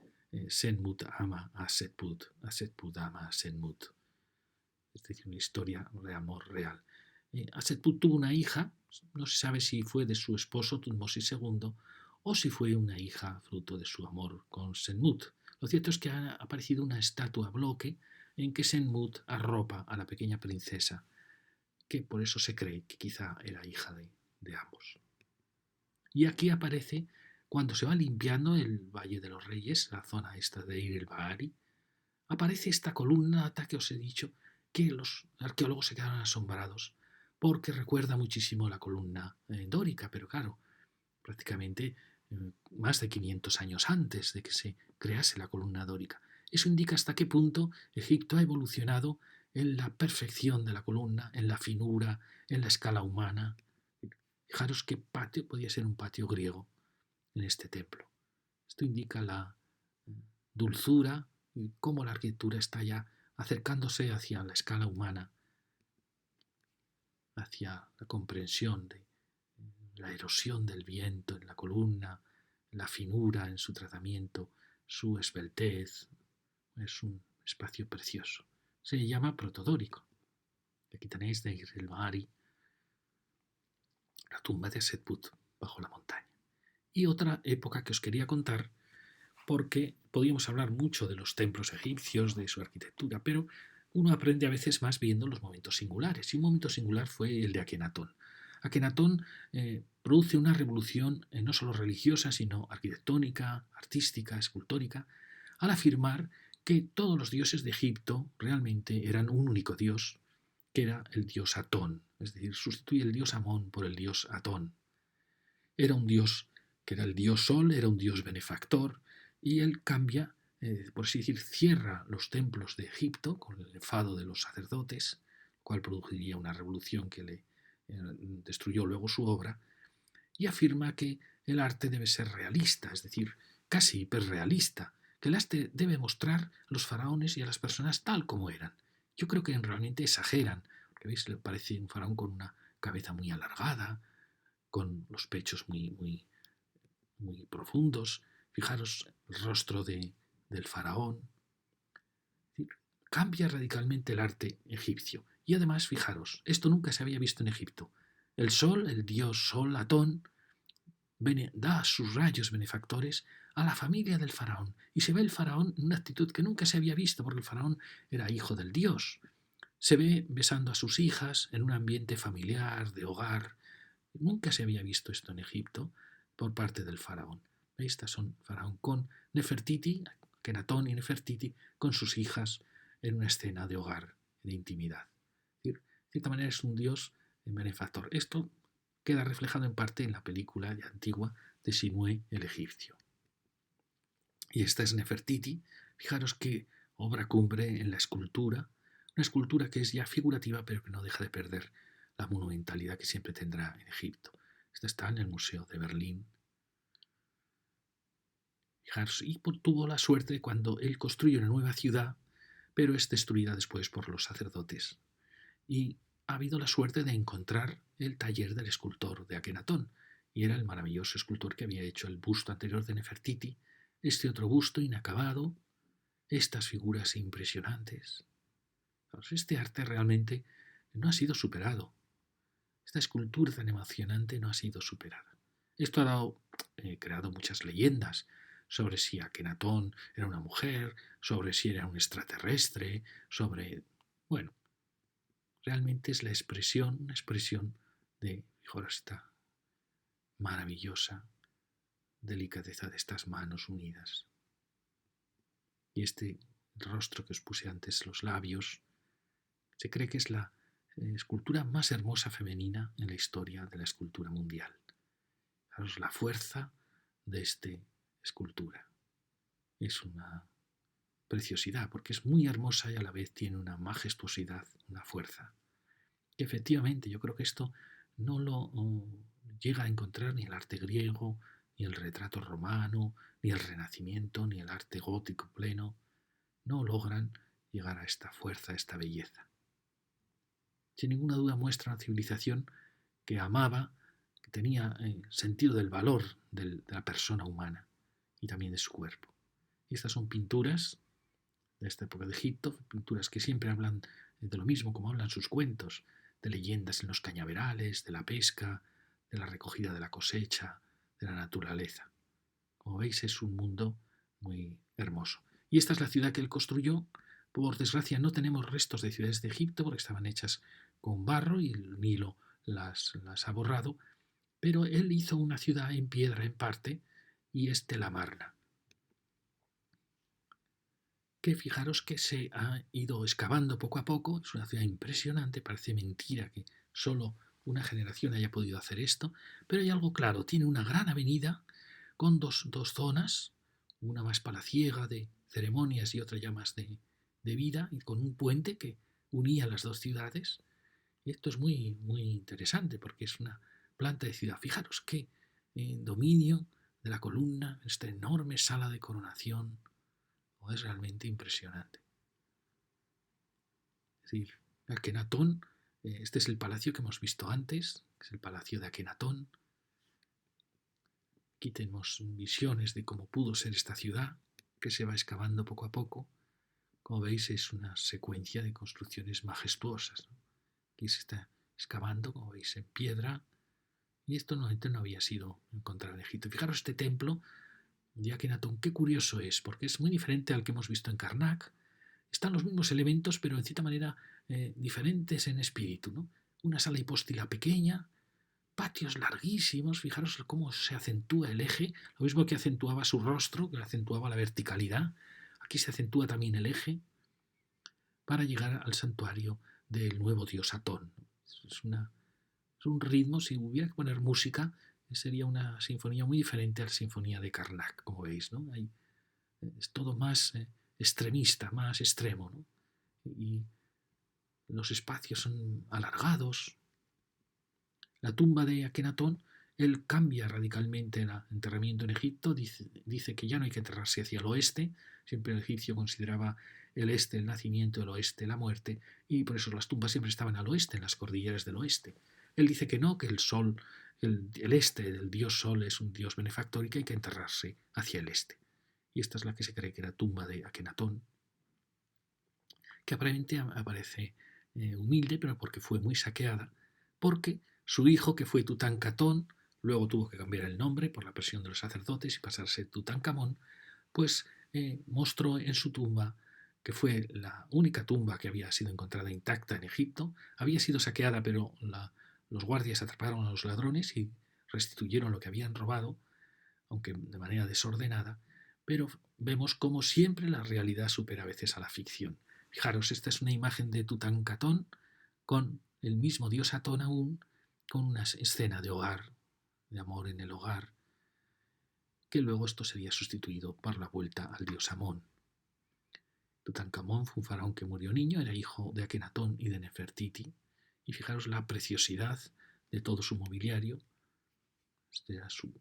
Senmut ama a Setput, Setput ama a Senmut. Es decir, una historia de amor real. Asetput tuvo una hija, no se sabe si fue de su esposo Tutmosis II o si fue una hija fruto de su amor con Senmut. Lo cierto es que ha aparecido una estatua bloque en que Senmut arropa a la pequeña princesa, que por eso se cree que quizá era hija de ambos. Y aquí aparece, cuando se va limpiando el Valle de los Reyes, la zona esta de Ir el Bahari, aparece esta columna que os he dicho, que los arqueólogos se quedaron asombrados, porque recuerda muchísimo la columna dórica, pero claro, prácticamente más de 500 años antes de que se crease la columna dórica. Eso indica hasta qué punto Egipto ha evolucionado en la perfección de la columna, en la finura, en la escala humana. Fijaros qué patio podía ser un patio griego en este templo. Esto indica la dulzura y cómo la arquitectura está ya acercándose hacia la escala humana, hacia la comprensión de la erosión del viento en la columna, la finura en su tratamiento, su esbeltez. Es un espacio precioso. Se llama protodórico. Aquí tenéis de Ir el Bahari, la tumba de Setput bajo la montaña. Y otra época que os quería contar, porque podíamos hablar mucho de los templos egipcios, de su arquitectura, pero uno aprende a veces más viendo los momentos singulares. Y un momento singular fue el de Akenatón. Akenatón produce una revolución no solo religiosa, sino arquitectónica, artística, escultórica, al afirmar que todos los dioses de Egipto realmente eran un único dios, que era el dios Atón, es decir, sustituye el dios Amón por el dios Atón. Era un dios que era el dios Sol, era un dios benefactor, y él cambia, por así decir, cierra los templos de Egipto con el enfado de los sacerdotes, cual produciría una revolución que le destruyó luego su obra, y afirma que el arte debe ser realista, es decir, casi hiperrealista, que el arte debe mostrar a los faraones y a las personas tal como eran. Yo creo que realmente exageran, porque veis, le parece un faraón con una cabeza muy alargada, con los pechos muy profundos. Fijaros el rostro del faraón. Es decir, cambia radicalmente el arte egipcio. Y además, fijaros, esto nunca se había visto en Egipto. El sol, el dios Sol, Atón, da sus rayos benefactores a la familia del faraón. Y se ve el faraón en una actitud que nunca se había visto, porque el faraón era hijo del dios. Se ve besando a sus hijas en un ambiente familiar, de hogar. Nunca se había visto esto en Egipto por parte del faraón. Estas son faraón con Nefertiti, Akenatón y Nefertiti, con sus hijas en una escena de hogar, de intimidad. De cierta manera es un dios benefactor. Esto queda reflejado en parte en la película ya antigua de Sinué el egipcio. Y esta es Nefertiti. Fijaros qué obra cumbre en la escultura, una escultura que es ya figurativa pero que no deja de perder la monumentalidad que siempre tendrá en Egipto. Esta está en el Museo de Berlín. Fijaros, y tuvo la suerte cuando él construye una nueva ciudad, pero es destruida después por los sacerdotes. Y ha habido la suerte de encontrar el taller del escultor de Akenatón, y era el maravilloso escultor que había hecho el busto anterior de Nefertiti, este otro busto inacabado, estas figuras impresionantes. Pues este arte realmente no ha sido superado. Esta escultura tan emocionante no ha sido superada. Esto ha creado muchas leyendas sobre si Akenatón era una mujer, sobre si era un extraterrestre, sobre... Bueno, realmente es la expresión, una expresión de, fijaros, esta maravillosa delicadeza de estas manos unidas. Y este rostro que os puse antes, los labios, se cree que es la escultura más hermosa femenina en la historia de la escultura mundial. Fijaros la fuerza de esta escultura. Es una preciosidad, porque es muy hermosa y a la vez tiene una majestuosidad, una fuerza. Y efectivamente, yo creo que esto no lo llega a encontrar ni el arte griego, ni el retrato romano, ni el Renacimiento, ni el arte gótico pleno. No logran llegar a esta fuerza, a esta belleza. Sin ninguna duda muestra una civilización que amaba, que tenía sentido del valor de la persona humana y también de su cuerpo. Y estas son pinturas de esta época de Egipto, pinturas que siempre hablan de lo mismo, como hablan sus cuentos, de leyendas en los cañaverales, de la pesca, de la recogida de la cosecha, de la naturaleza. Como veis, es un mundo muy hermoso. Y esta es la ciudad que él construyó. Por desgracia no tenemos restos de ciudades de Egipto porque estaban hechas con barro y el Nilo las ha borrado, pero él hizo una ciudad en piedra en parte y es Telamarna, que fijaros que se ha ido excavando poco a poco. Es una ciudad impresionante, parece mentira que solo una generación haya podido hacer esto, pero hay algo claro, tiene una gran avenida con dos zonas, una más palaciega de ceremonias y otra ya más de vida, y con un puente que unía las dos ciudades. Y esto es muy, muy interesante porque es una planta de ciudad. Fijaros qué dominio de la columna, esta enorme sala de coronación, es realmente impresionante. Es decir, Akenatón, este es el palacio que hemos visto antes, que es el palacio de Akenatón. Aquí tenemos visiones de cómo pudo ser esta ciudad, que se va excavando poco a poco. Como veis, es una secuencia de construcciones majestuosas, ¿no? Aquí se está excavando, como veis, en piedra, y esto no había sido encontrado en Egipto. Fijaros este templo de Akenatón, qué curioso es, porque es muy diferente al que hemos visto en Karnak. Están los mismos elementos, pero en cierta manera diferentes en espíritu, ¿no? Una sala hipóstila pequeña, patios larguísimos, fijaros cómo se acentúa el eje, lo mismo que acentuaba su rostro, que acentuaba la verticalidad, aquí se acentúa también el eje para llegar al santuario del nuevo dios Atón. Es un ritmo, si hubiera que poner música, sería una sinfonía muy diferente a la sinfonía de Karnak, como veis, ¿no? Es todo más extremista, más extremo, ¿no? Y los espacios son alargados. La tumba de Akenatón, él cambia radicalmente el enterramiento en Egipto, dice que ya no hay que enterrarse hacia el oeste, siempre el egipcio consideraba el este el nacimiento, el oeste la muerte, y por eso las tumbas siempre estaban al oeste, en las cordilleras del oeste. Él dice que no, que el sol, el este del dios sol es un dios benefactor y que hay que enterrarse hacia el este. Y esta es la que se cree que era tumba de Akenatón, que aparentemente aparece humilde, pero porque fue muy saqueada, porque su hijo, que fue Tutankamón, luego tuvo que cambiar el nombre por la presión de los sacerdotes y pasarse Tutankamón, pues mostró en su tumba, que fue la única tumba que había sido encontrada intacta en Egipto, había sido saqueada, pero los guardias atraparon a los ladrones y restituyeron lo que habían robado, aunque de manera desordenada, pero vemos como siempre la realidad supera a veces a la ficción. Fijaros, esta es una imagen de Tutankamón con el mismo dios Atón aún, con una escena de hogar, de amor en el hogar, que luego esto sería sustituido por la vuelta al dios Amón. Tutankamón fue un faraón que murió niño, era hijo de Akenatón y de Nefertiti, y fijaros la preciosidad de todo su mobiliario. Esta era su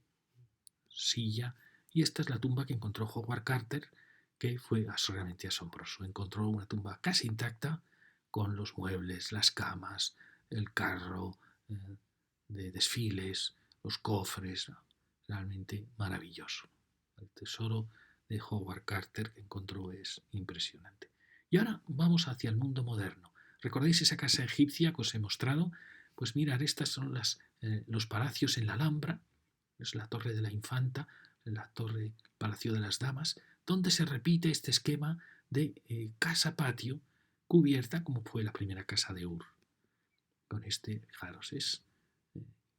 silla, y esta es la tumba que encontró Howard Carter, que fue realmente asombroso. Encontró una tumba casi intacta con los muebles, las camas, el carro de desfiles, los cofres, realmente maravilloso. El tesoro de Howard Carter que encontró es impresionante. Y ahora vamos hacia el mundo moderno. ¿Recordáis esa casa egipcia que os he mostrado? Pues mirad, estas son los palacios en la Alhambra, es la Torre de la Infanta, la Torre Palacio de las Damas, donde se repite este esquema de casa-patio cubierta como fue la primera casa de Ur. Con este, fijaros, es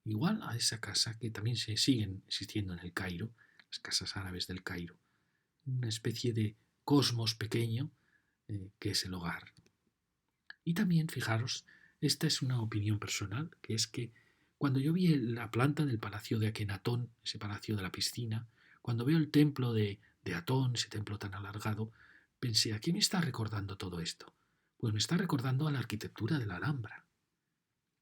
igual a esa casa que también se siguen existiendo en el Cairo, las casas árabes del Cairo. Una especie de cosmos pequeño que es el hogar. Y también, fijaros, esta es una opinión personal, que es que cuando yo vi la planta del palacio de Akenatón, ese palacio de la piscina, cuando veo el templo de Atón, ese templo tan alargado, pensé, ¿a qué me está recordando todo esto? Pues me está recordando a la arquitectura de la Alhambra.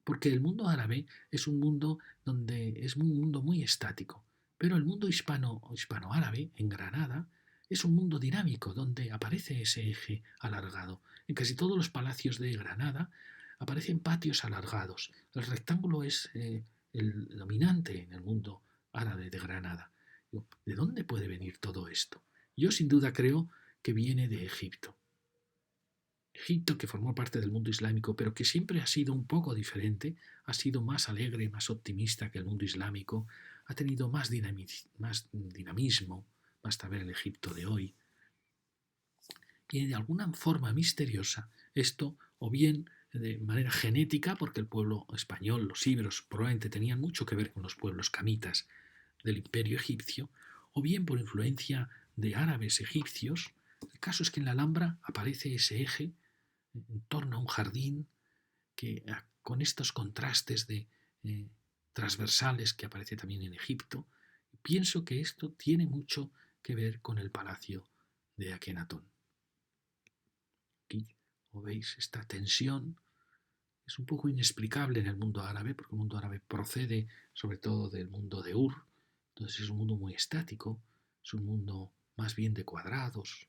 Porque el mundo árabe es un mundo donde es un mundo muy estático, pero el mundo hispano-árabe, en Granada, es un mundo dinámico donde aparece ese eje alargado. En casi todos los palacios de Granada aparecen patios alargados. El rectángulo es el dominante en el mundo árabe de Granada. ¿De dónde puede venir todo esto? Yo sin duda creo que viene de Egipto. Egipto, que formó parte del mundo islámico, pero que siempre ha sido un poco diferente, ha sido más alegre, más optimista que el mundo islámico, ha tenido más dinamismo, basta ver el Egipto de hoy. Y de alguna forma misteriosa, esto, o bien de manera genética, porque el pueblo español, los íberos, probablemente tenían mucho que ver con los pueblos camitas del imperio egipcio, o bien por influencia de árabes egipcios. El caso es que en la Alhambra aparece ese eje en torno a un jardín que con estos contrastes de transversales que aparece también en Egipto, pienso que esto tiene mucho que ver con el palacio de Akenatón. Aquí, como veis, esta tensión es un poco inexplicable en el mundo árabe, porque el mundo árabe procede sobre todo del mundo de Ur, entonces es un mundo muy estático, es un mundo más bien de cuadrados.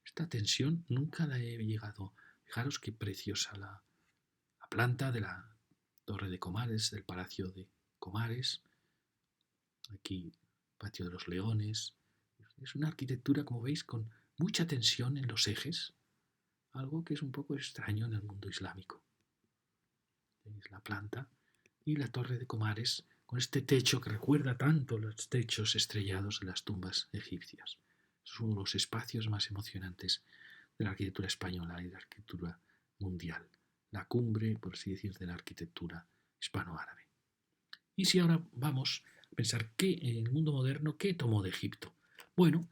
Esta tensión nunca la he llegado. Fijaros qué preciosa la planta de la Torre de Comares, del Palacio de Comares. Aquí, Patio de los Leones. Es una arquitectura, como veis, con mucha tensión en los ejes, algo que es un poco extraño en el mundo islámico. Veis la planta y la Torre de Comares con este techo que recuerda tanto los techos estrellados de las tumbas egipcias. Es uno de los espacios más emocionantes de la arquitectura española y de la arquitectura mundial. La cumbre, por así decir, de la arquitectura hispano-árabe. Y si ahora vamos a pensar que en el mundo moderno, ¿qué tomó de Egipto? Bueno,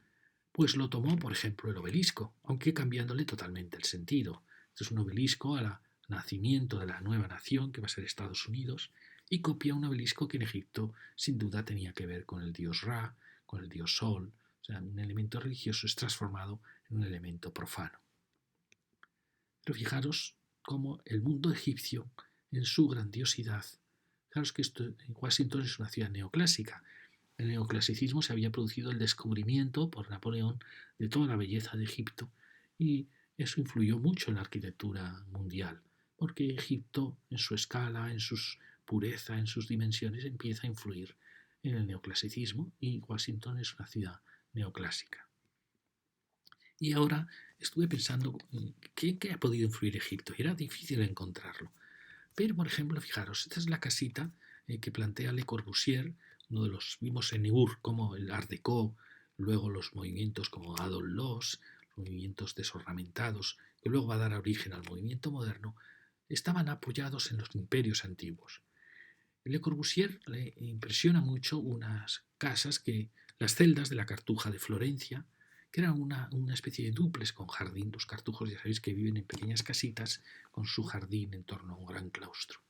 pues lo tomó, por ejemplo, el obelisco, aunque cambiándole totalmente el sentido. Esto es un obelisco al nacimiento de la nueva nación, que va a ser Estados Unidos, y copia un obelisco que en Egipto sin duda tenía que ver con el dios Ra, con el dios Sol, o sea, un elemento religioso es transformado en un elemento profano. Pero fijaros cómo el mundo egipcio, en su grandiosidad, fijaros que Washington es una ciudad neoclásica. El neoclasicismo se había producido el descubrimiento por Napoleón de toda la belleza de Egipto y eso influyó mucho en la arquitectura mundial, porque Egipto, en su escala, en su pureza, en sus dimensiones, empieza a influir en el neoclasicismo y Washington es una ciudad neoclásica. Y ahora estuve pensando ¿qué ha podido influir Egipto? Y era difícil encontrarlo. Pero, por ejemplo, fijaros, esta es la casita que plantea Le Corbusier, uno de los vimos en Ur como el Art Deco, luego los movimientos como Adolf Loos, los movimientos desornamentados, que luego va a dar origen al movimiento moderno, estaban apoyados en los imperios antiguos. Le Corbusier le impresiona mucho unas casas las celdas de la Cartuja de Florencia, que eran una especie de dúplex con jardín. Los cartujos ya sabéis que viven en pequeñas casitas con su jardín en torno a un gran claustro.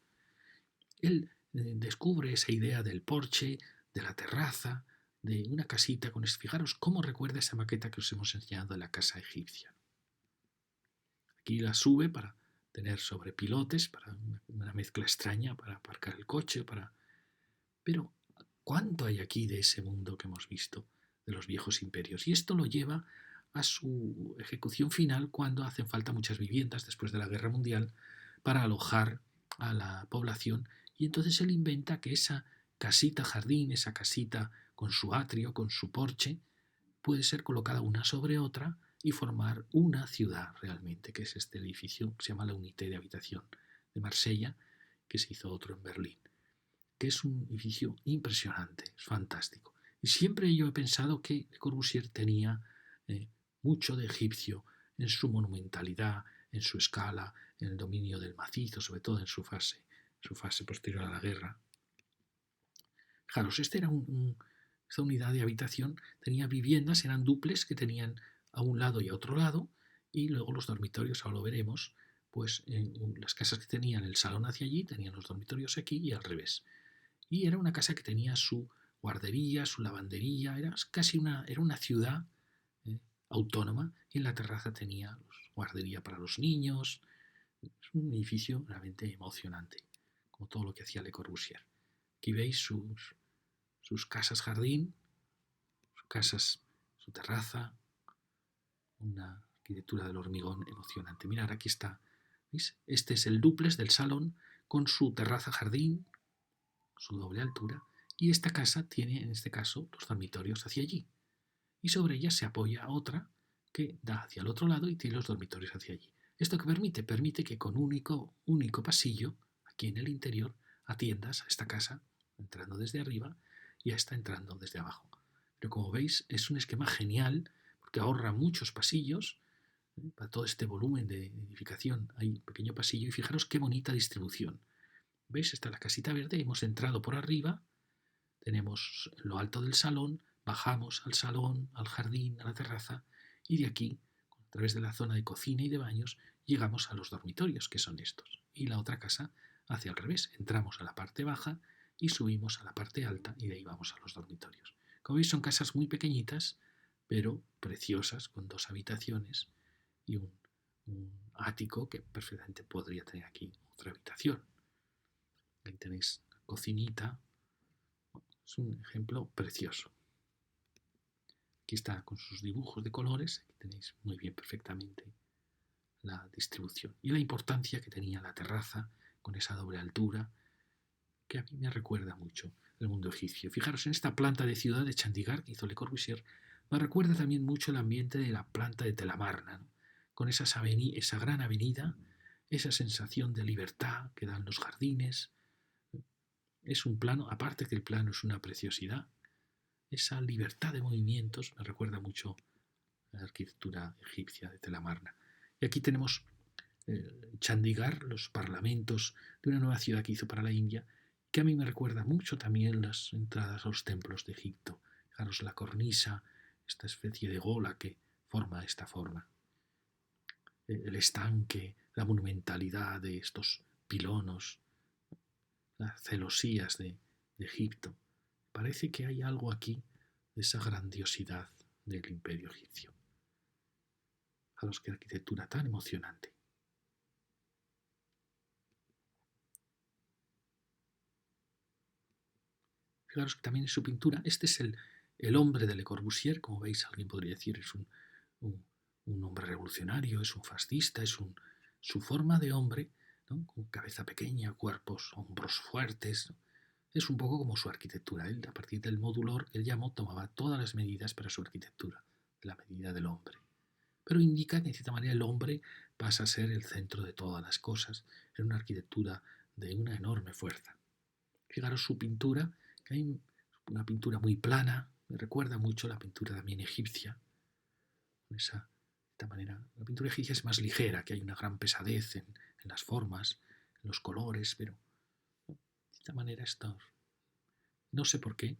Él descubre esa idea del porche, de la terraza, de una casita con... Fijaros cómo recuerda esa maqueta que os hemos enseñado de la casa egipcia. Aquí la sube para tener sobre pilotes, para una mezcla extraña, para aparcar el coche, Pero, ¿cuánto hay aquí de ese mundo que hemos visto, de los viejos imperios? Y esto lo lleva a su ejecución final cuando hacen falta muchas viviendas después de la Guerra Mundial para alojar a la población. Y entonces él inventa que esa casita jardín, esa casita con su atrio, con su porche, puede ser colocada una sobre otra y formar una ciudad realmente, que es este edificio que se llama la Unité de Habitación de Marsella, que se hizo otro en Berlín, que es un edificio impresionante, es fantástico. Y siempre yo he pensado que Le Corbusier tenía eh, mucho de egipcio en su monumentalidad, en su escala, en el dominio del macizo, sobre todo en su fase posterior a la guerra. Fijaros, esta unidad de habitación tenía viviendas, eran duples que tenían a un lado y a otro lado, y luego los dormitorios, ahora lo veremos, pues las casas que tenían el salón hacia allí, tenían los dormitorios aquí y al revés. Y era una casa que tenía su guardería, su lavandería, era una ciudad eh, autónoma, y en la terraza tenía guardería para los niños. Es un edificio realmente emocionante, como todo lo que hacía Le Corbusier. Aquí veis sus casas jardín, sus casas, su terraza, una arquitectura del hormigón emocionante. Mirad, aquí está. ¿Veis? Este es el dúplex del salón con su terraza jardín, su doble altura, y esta casa tiene, en este caso, los dormitorios hacia allí. Y sobre ella se apoya otra que da hacia el otro lado y tiene los dormitorios hacia allí. ¿Esto qué permite? Permite que con único pasillo, aquí en el interior, atiendas a esta casa entrando desde arriba y a esta entrando desde abajo. Pero como veis, es un esquema genial porque ahorra muchos pasillos. Para todo este volumen de edificación hay un pequeño pasillo y fijaros qué bonita distribución. ¿Veis? Está la casita verde, hemos entrado por arriba, tenemos lo alto del salón, bajamos al salón, al jardín, a la terraza, y de aquí, a través de la zona de cocina y de baños, llegamos a los dormitorios, que son estos. Y la otra casa hace al revés, entramos a la parte baja y subimos a la parte alta y de ahí vamos a los dormitorios. Como veis, son casas muy pequeñitas, pero preciosas, con dos habitaciones y un ático que perfectamente podría tener aquí otra habitación. Ahí tenéis cocinita. Es un ejemplo precioso. Aquí está con sus dibujos de colores. Aquí tenéis muy bien perfectamente la distribución y la importancia que tenía la terraza con esa doble altura, que a mí me recuerda mucho el mundo egipcio. Fijaros en esta planta de ciudad de Chandigarh que hizo Le Corbusier, me recuerda también mucho el ambiente de la planta de Tel Amarna, ¿no? Con esa gran avenida, esa sensación de libertad que dan los jardines. Es un plano, aparte que el plano es una preciosidad, esa libertad de movimientos me recuerda mucho a la arquitectura egipcia de Tel Amarna. Y aquí tenemos Chandigarh, los parlamentos de una nueva ciudad que hizo para la India, que a mí me recuerda mucho también las entradas a los templos de Egipto. Fijaros la cornisa, esta especie de gola que forma esta forma. El estanque, la monumentalidad de estos pilonos, las celosías de Egipto. Parece que hay algo aquí de esa grandiosidad del imperio egipcio. Fijaros qué arquitectura tan emocionante. Fijaros que también en su pintura, este es el hombre de Le Corbusier, como veis, alguien podría decir, es un hombre revolucionario, es un fascista, su forma de hombre, ¿no? Con cabeza pequeña, cuerpos, hombros fuertes, ¿no? Es un poco como su arquitectura. Él, a partir del modulor que él llamó, tomaba todas las medidas para su arquitectura, la medida del hombre. Pero indica que, en cierta manera, el hombre pasa a ser el centro de todas las cosas, en una arquitectura de una enorme fuerza. Fijaros su pintura, que hay una pintura muy plana, me recuerda mucho la pintura también egipcia. De esta manera, la pintura egipcia es más ligera, que hay una gran pesadez en las formas, en los colores, pero de esta manera no sé por qué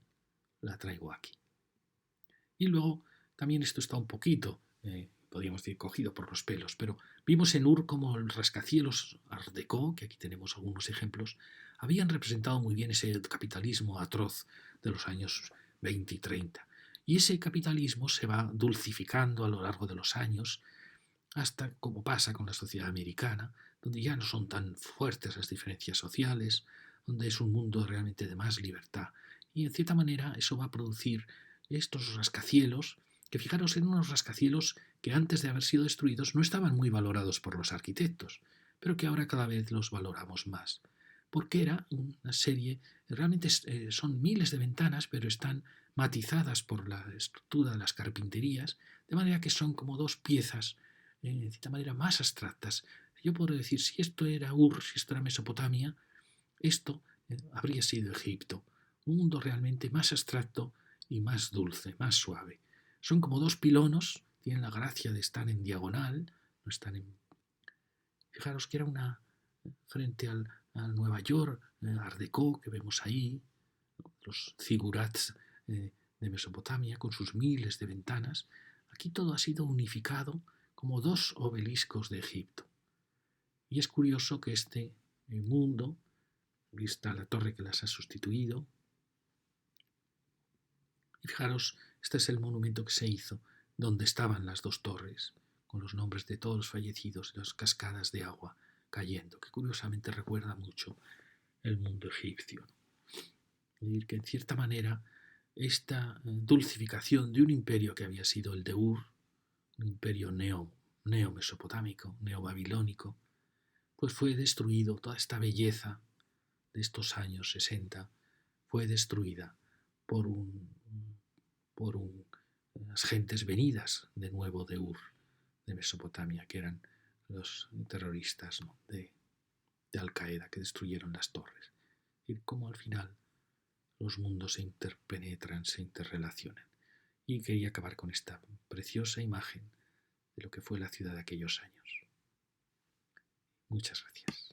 la traigo aquí. Y luego también esto está un poquito, podríamos decir, cogido por los pelos, pero vimos en Ur como el rascacielos Art Deco, que aquí tenemos algunos ejemplos, habían representado muy bien ese capitalismo atroz de los años 20 y 30. Y ese capitalismo se va dulcificando a lo largo de los años, hasta como pasa con la sociedad americana, donde ya no son tan fuertes las diferencias sociales, donde es un mundo realmente de más libertad. Y en cierta manera eso va a producir estos rascacielos, que fijaros en unos rascacielos que antes de haber sido destruidos no estaban muy valorados por los arquitectos, pero que ahora cada vez los valoramos más. porque era una serie, realmente son miles de ventanas, pero están matizadas por la estructura de las carpinterías, de manera que son como dos piezas, de cierta manera, más abstractas. Yo puedo decir, si esto era Ur, si esto era Mesopotamia, esto habría sido Egipto, un mundo realmente más abstracto y más dulce, más suave. Son como dos pilonos, tienen la gracia de estar en diagonal, no están en... Fijaros que era una frente al Nueva York, Art Deco, que vemos ahí, los zigurats de Mesopotamia, con sus miles de ventanas. Aquí todo ha sido unificado como dos obeliscos de Egipto. Y es curioso que este mundo, vista la torre que las ha sustituido, y fijaros, este es el monumento que se hizo, donde estaban las dos torres, con los nombres de todos los fallecidos y las cascadas de agua cayendo, que curiosamente recuerda mucho el mundo egipcio. Es decir, que en cierta manera esta dulcificación de un imperio que había sido el de Ur, un imperio neo-mesopotámico, neo-babilónico, pues fue destruido, toda esta belleza de estos años 60 fue destruida por unas gentes venidas de nuevo de Ur, de Mesopotamia, que eran los terroristas, ¿no?, de Al-Qaeda, que destruyeron las torres. Y cómo al final los mundos se interpenetran, se interrelacionan. Y quería acabar con esta preciosa imagen de lo que fue la ciudad de aquellos años. Muchas gracias.